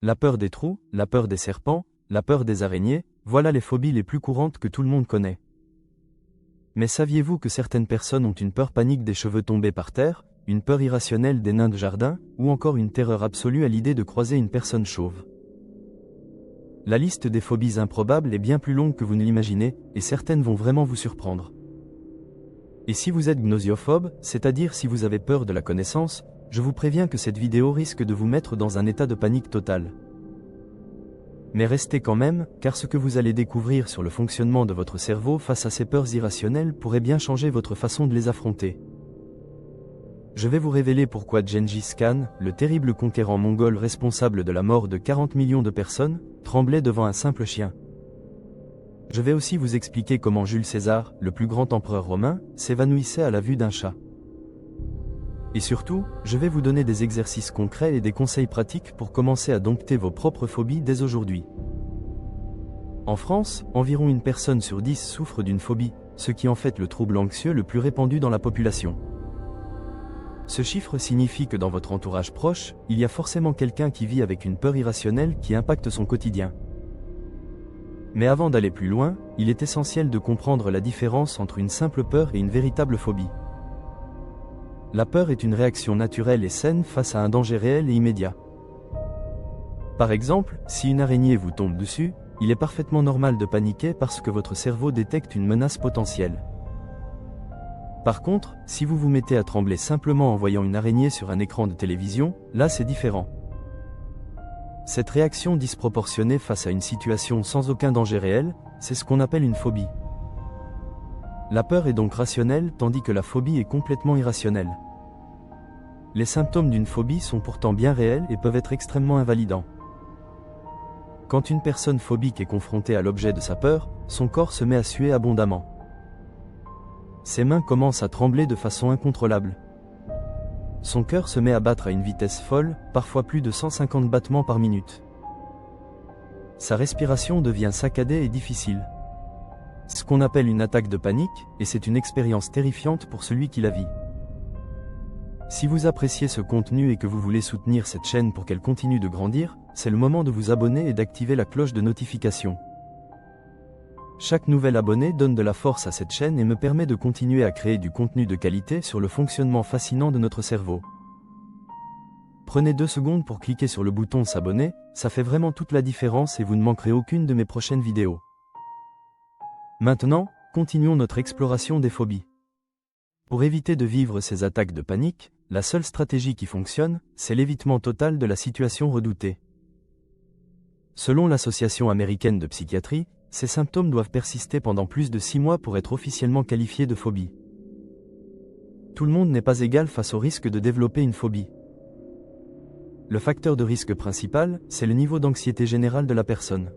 La peur des trous, la peur des serpents, la peur des araignées, voilà les phobies les plus courantes que tout le monde connaît. Mais saviez-vous que certaines personnes ont une peur panique des cheveux tombés par terre, une peur irrationnelle des nains de jardin, ou encore une terreur absolue à l'idée de croiser une personne chauve? La liste des phobies improbables est bien plus longue que vous ne l'imaginez, et certaines vont vraiment vous surprendre. Et si vous êtes gnosiophobe, c'est-à-dire si vous avez peur de la connaissance, je vous préviens que cette vidéo risque de vous mettre dans un état de panique totale. Mais restez quand même, car ce que vous allez découvrir sur le fonctionnement de votre cerveau face à ces peurs irrationnelles pourrait bien changer votre façon de les affronter. Je vais vous révéler pourquoi Gengis Khan, le terrible conquérant mongol responsable de la mort de 40 millions de personnes, tremblait devant un simple chien. Je vais aussi vous expliquer comment Jules César, le plus grand empereur romain, s'évanouissait à la vue d'un chat. Et surtout, je vais vous donner des exercices concrets et des conseils pratiques pour commencer à dompter vos propres phobies dès aujourd'hui. En France, environ 1 personne sur 10 souffre d'une phobie, ce qui en fait le trouble anxieux le plus répandu dans la population. Ce chiffre signifie que dans votre entourage proche, il y a forcément quelqu'un qui vit avec une peur irrationnelle qui impacte son quotidien. Mais avant d'aller plus loin, il est essentiel de comprendre la différence entre une simple peur et une véritable phobie. La peur est une réaction naturelle et saine face à un danger réel et immédiat. Par exemple, si une araignée vous tombe dessus, il est parfaitement normal de paniquer parce que votre cerveau détecte une menace potentielle. Par contre, si vous vous mettez à trembler simplement en voyant une araignée sur un écran de télévision, là c'est différent. Cette réaction disproportionnée face à une situation sans aucun danger réel, c'est ce qu'on appelle une phobie. La peur est donc rationnelle tandis que la phobie est complètement irrationnelle. Les symptômes d'une phobie sont pourtant bien réels et peuvent être extrêmement invalidants. Quand une personne phobique est confrontée à l'objet de sa peur, son corps se met à suer abondamment. Ses mains commencent à trembler de façon incontrôlable. Son cœur se met à battre à une vitesse folle, parfois plus de 150 battements par minute. Sa respiration devient saccadée et difficile. C'est ce qu'on appelle une attaque de panique, et c'est une expérience terrifiante pour celui qui la vit. Si vous appréciez ce contenu et que vous voulez soutenir cette chaîne pour qu'elle continue de grandir, c'est le moment de vous abonner et d'activer la cloche de notification. Chaque nouvel abonné donne de la force à cette chaîne et me permet de continuer à créer du contenu de qualité sur le fonctionnement fascinant de notre cerveau. Prenez 2 secondes pour cliquer sur le bouton s'abonner, ça fait vraiment toute la différence et vous ne manquerez aucune de mes prochaines vidéos. Maintenant, continuons notre exploration des phobies. Pour éviter de vivre ces attaques de panique, la seule stratégie qui fonctionne, c'est l'évitement total de la situation redoutée. Selon l'Association américaine de psychiatrie, ces symptômes doivent persister pendant plus de 6 mois pour être officiellement qualifiés de phobie. Tout le monde n'est pas égal face au risque de développer une phobie. Le facteur de risque principal, c'est le niveau d'anxiété générale de la personne.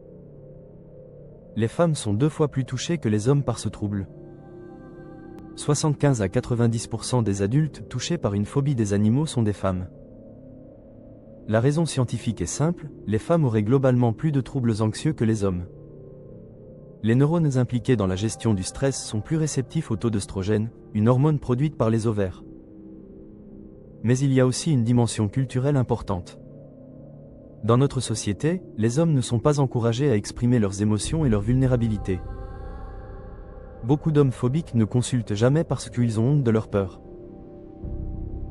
Les femmes sont 2 fois plus touchées que les hommes par ce trouble. 75 à 90% des adultes touchés par une phobie des animaux sont des femmes. La raison scientifique est simple, les femmes auraient globalement plus de troubles anxieux que les hommes. Les neurones impliqués dans la gestion du stress sont plus réceptifs au taux d'œstrogène, une hormone produite par les ovaires. Mais il y a aussi une dimension culturelle importante. Dans notre société, les hommes ne sont pas encouragés à exprimer leurs émotions et leur vulnérabilité. Beaucoup d'hommes phobiques ne consultent jamais parce qu'ils ont honte de leur peur.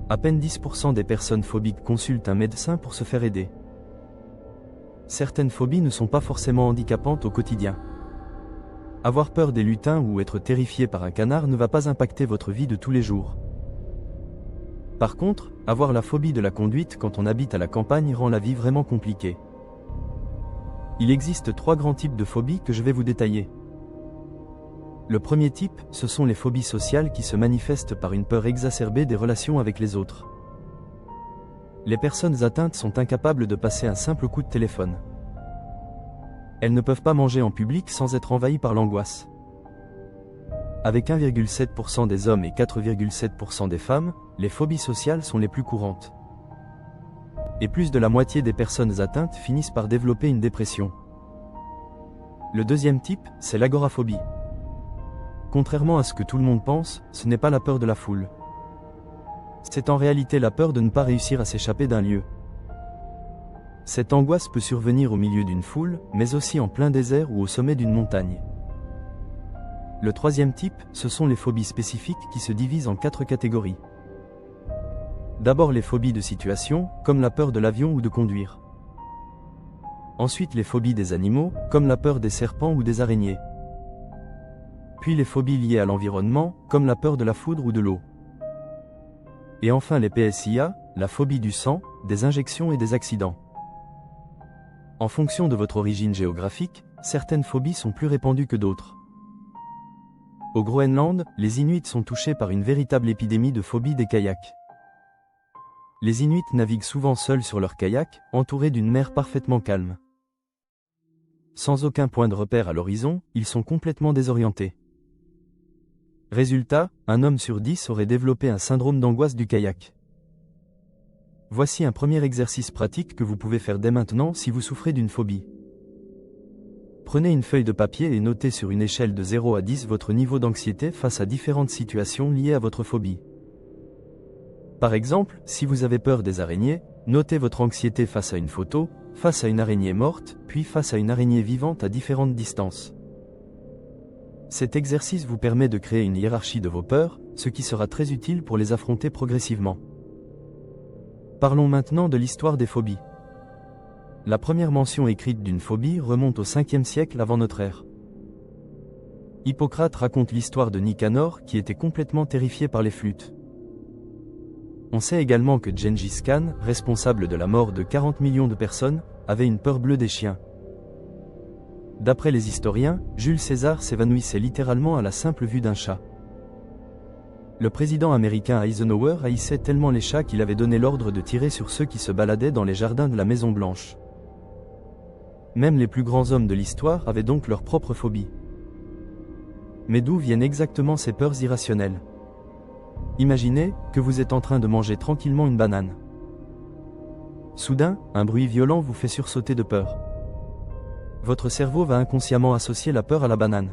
À peine 10% des personnes phobiques consultent un médecin pour se faire aider. Certaines phobies ne sont pas forcément handicapantes au quotidien. Avoir peur des lutins ou être terrifié par un canard ne va pas impacter votre vie de tous les jours. Par contre, avoir la phobie de la conduite quand on habite à la campagne rend la vie vraiment compliquée. Il existe 3 grands types de phobies que je vais vous détailler. Le premier type, ce sont les phobies sociales qui se manifestent par une peur exacerbée des relations avec les autres. Les personnes atteintes sont incapables de passer un simple coup de téléphone. Elles ne peuvent pas manger en public sans être envahies par l'angoisse. Avec 1,7% des hommes et 4,7% des femmes, les phobies sociales sont les plus courantes. Et plus de la moitié des personnes atteintes finissent par développer une dépression. Le deuxième type, c'est l'agoraphobie. Contrairement à ce que tout le monde pense, ce n'est pas la peur de la foule. C'est en réalité la peur de ne pas réussir à s'échapper d'un lieu. Cette angoisse peut survenir au milieu d'une foule, mais aussi en plein désert ou au sommet d'une montagne. Le troisième type, ce sont les phobies spécifiques qui se divisent en 4 catégories. D'abord les phobies de situation, comme la peur de l'avion ou de conduire. Ensuite les phobies des animaux, comme la peur des serpents ou des araignées. Puis les phobies liées à l'environnement, comme la peur de la foudre ou de l'eau. Et enfin les PSIA, la phobie du sang, des injections et des accidents. En fonction de votre origine géographique, certaines phobies sont plus répandues que d'autres. Au Groenland, les Inuits sont touchés par une véritable épidémie de phobie des kayaks. Les Inuits naviguent souvent seuls sur leur kayak, entourés d'une mer parfaitement calme. Sans aucun point de repère à l'horizon, ils sont complètement désorientés. Résultat, un homme sur 10 aurait développé un syndrome d'angoisse du kayak. Voici un premier exercice pratique que vous pouvez faire dès maintenant si vous souffrez d'une phobie. Prenez une feuille de papier et notez sur une échelle de 0 à 10 votre niveau d'anxiété face à différentes situations liées à votre phobie. Par exemple, si vous avez peur des araignées, notez votre anxiété face à une photo, face à une araignée morte, puis face à une araignée vivante à différentes distances. Cet exercice vous permet de créer une hiérarchie de vos peurs, ce qui sera très utile pour les affronter progressivement. Parlons maintenant de l'histoire des phobies. La première mention écrite d'une phobie remonte au 5e siècle avant notre ère. Hippocrate raconte l'histoire de Nicanor qui était complètement terrifié par les flûtes. On sait également que Gengis Khan, responsable de la mort de 40 millions de personnes, avait une peur bleue des chiens. D'après les historiens, Jules César s'évanouissait littéralement à la simple vue d'un chat. Le président américain Eisenhower haïssait tellement les chats qu'il avait donné l'ordre de tirer sur ceux qui se baladaient dans les jardins de la Maison Blanche. Même les plus grands hommes de l'histoire avaient donc leur propre phobie. Mais d'où viennent exactement ces peurs irrationnelles? Imaginez que vous êtes en train de manger tranquillement une banane. Soudain, un bruit violent vous fait sursauter de peur. Votre cerveau va inconsciemment associer la peur à la banane.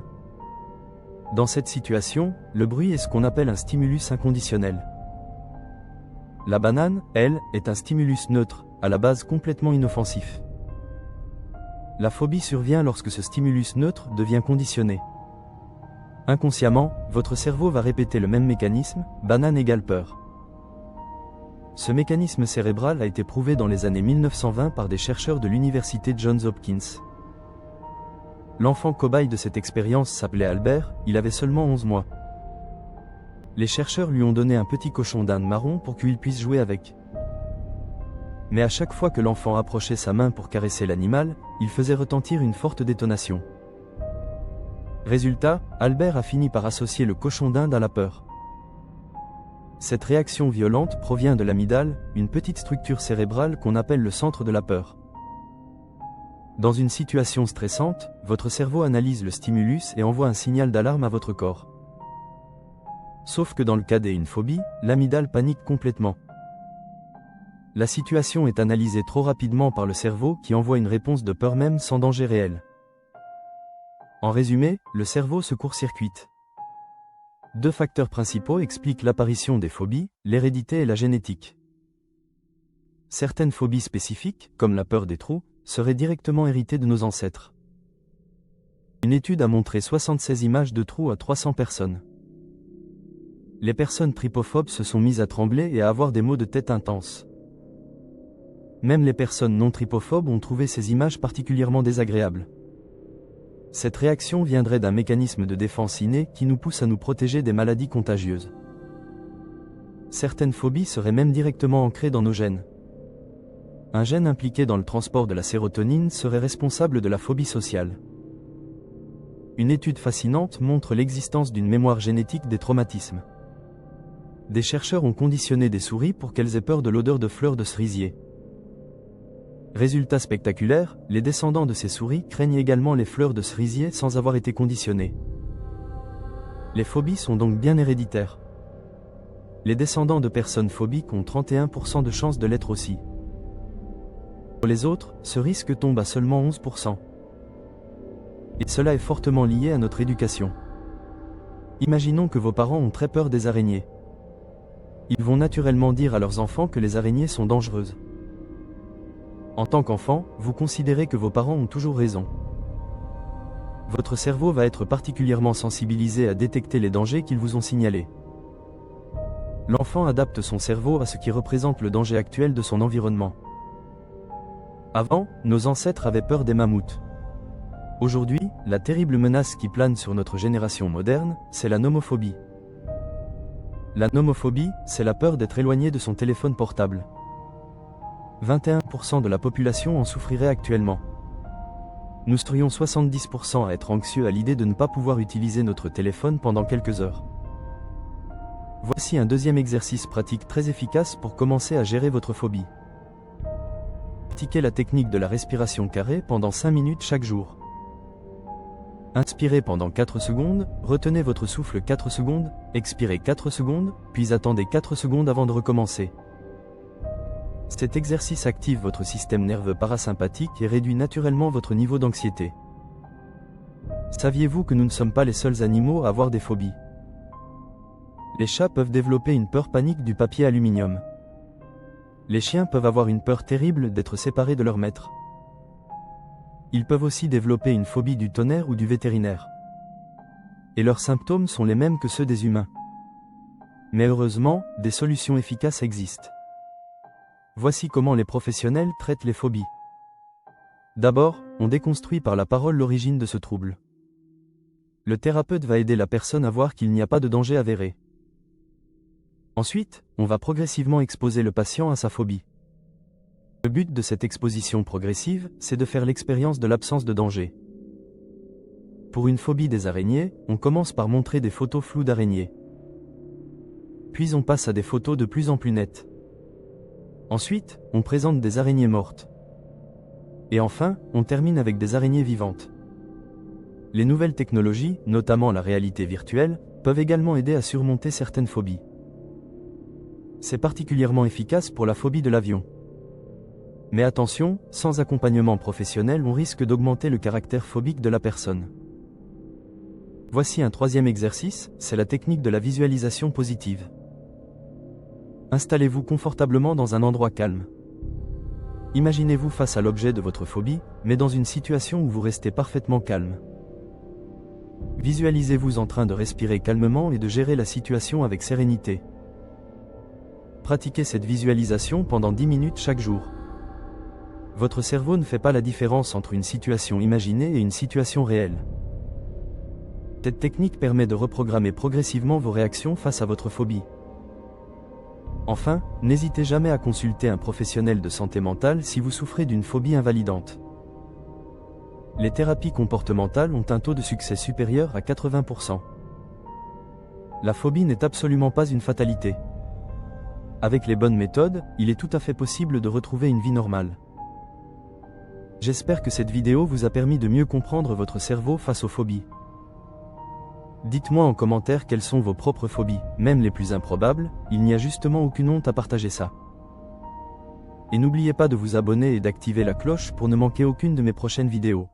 Dans cette situation, le bruit est ce qu'on appelle un stimulus inconditionnel. La banane, elle, est un stimulus neutre, à la base complètement inoffensif. La phobie survient lorsque ce stimulus neutre devient conditionné. Inconsciemment, votre cerveau va répéter le même mécanisme, banane égale peur. Ce mécanisme cérébral a été prouvé dans les années 1920 par des chercheurs de l'université Johns Hopkins. L'enfant cobaye de cette expérience s'appelait Albert, il avait seulement 11 mois. Les chercheurs lui ont donné un petit cochon d'Inde marron pour qu'il puisse jouer avec. Mais à chaque fois que l'enfant approchait sa main pour caresser l'animal, il faisait retentir une forte détonation. Résultat, Albert a fini par associer le cochon d'Inde à la peur. Cette réaction violente provient de l'amygdale, une petite structure cérébrale qu'on appelle le centre de la peur. Dans une situation stressante, votre cerveau analyse le stimulus et envoie un signal d'alarme à votre corps. Sauf que dans le cas d'une phobie, l'amygdale panique complètement. La situation est analysée trop rapidement par le cerveau qui envoie une réponse de peur même sans danger réel. En résumé, le cerveau se court-circuite. 2 facteurs principaux expliquent l'apparition des phobies, l'hérédité et la génétique. Certaines phobies spécifiques, comme la peur des trous, seraient directement héritées de nos ancêtres. Une étude a montré 76 images de trous à 300 personnes. Les personnes trypophobes se sont mises à trembler et à avoir des maux de tête intenses. Même les personnes non trypophobes ont trouvé ces images particulièrement désagréables. Cette réaction viendrait d'un mécanisme de défense inné qui nous pousse à nous protéger des maladies contagieuses. Certaines phobies seraient même directement ancrées dans nos gènes. Un gène impliqué dans le transport de la sérotonine serait responsable de la phobie sociale. Une étude fascinante montre l'existence d'une mémoire génétique des traumatismes. Des chercheurs ont conditionné des souris pour qu'elles aient peur de l'odeur de fleurs de cerisier. Résultat spectaculaire, les descendants de ces souris craignent également les fleurs de cerisier sans avoir été conditionnés. Les phobies sont donc bien héréditaires. Les descendants de personnes phobiques ont 31% de chances de l'être aussi. Pour les autres, ce risque tombe à seulement 11%. Et cela est fortement lié à notre éducation. Imaginons que vos parents ont très peur des araignées. Ils vont naturellement dire à leurs enfants que les araignées sont dangereuses. En tant qu'enfant, vous considérez que vos parents ont toujours raison. Votre cerveau va être particulièrement sensibilisé à détecter les dangers qu'ils vous ont signalés. L'enfant adapte son cerveau à ce qui représente le danger actuel de son environnement. Avant, nos ancêtres avaient peur des mammouths. Aujourd'hui, la terrible menace qui plane sur notre génération moderne, c'est la nomophobie. La nomophobie, c'est la peur d'être éloigné de son téléphone portable. 21% de la population en souffrirait actuellement. Nous serions 70% à être anxieux à l'idée de ne pas pouvoir utiliser notre téléphone pendant quelques heures. Voici un deuxième exercice pratique très efficace pour commencer à gérer votre phobie. Pratiquez la technique de la respiration carrée pendant 5 minutes chaque jour. Inspirez pendant 4 secondes, retenez votre souffle 4 secondes, expirez 4 secondes, puis attendez 4 secondes avant de recommencer. Cet exercice active votre système nerveux parasympathique et réduit naturellement votre niveau d'anxiété. Saviez-vous que nous ne sommes pas les seuls animaux à avoir des phobies? Les chats peuvent développer une peur panique du papier aluminium. Les chiens peuvent avoir une peur terrible d'être séparés de leur maître. Ils peuvent aussi développer une phobie du tonnerre ou du vétérinaire. Et leurs symptômes sont les mêmes que ceux des humains. Mais heureusement, des solutions efficaces existent. Voici comment les professionnels traitent les phobies. D'abord, on déconstruit par la parole l'origine de ce trouble. Le thérapeute va aider la personne à voir qu'il n'y a pas de danger avéré. Ensuite, on va progressivement exposer le patient à sa phobie. Le but de cette exposition progressive, c'est de faire l'expérience de l'absence de danger. Pour une phobie des araignées, on commence par montrer des photos floues d'araignées. Puis on passe à des photos de plus en plus nettes. Ensuite, on présente des araignées mortes. Et enfin, on termine avec des araignées vivantes. Les nouvelles technologies, notamment la réalité virtuelle, peuvent également aider à surmonter certaines phobies. C'est particulièrement efficace pour la phobie de l'avion. Mais attention, sans accompagnement professionnel, on risque d'augmenter le caractère phobique de la personne. Voici un troisième exercice, c'est la technique de la visualisation positive. Installez-vous confortablement dans un endroit calme. Imaginez-vous face à l'objet de votre phobie, mais dans une situation où vous restez parfaitement calme. Visualisez-vous en train de respirer calmement et de gérer la situation avec sérénité. Pratiquez cette visualisation pendant 10 minutes chaque jour. Votre cerveau ne fait pas la différence entre une situation imaginée et une situation réelle. Cette technique permet de reprogrammer progressivement vos réactions face à votre phobie. Enfin, n'hésitez jamais à consulter un professionnel de santé mentale si vous souffrez d'une phobie invalidante. Les thérapies comportementales ont un taux de succès supérieur à 80%. La phobie n'est absolument pas une fatalité. Avec les bonnes méthodes, il est tout à fait possible de retrouver une vie normale. J'espère que cette vidéo vous a permis de mieux comprendre votre cerveau face aux phobies. Dites-moi en commentaire quelles sont vos propres phobies, même les plus improbables, il n'y a justement aucune honte à partager ça. Et n'oubliez pas de vous abonner et d'activer la cloche pour ne manquer aucune de mes prochaines vidéos.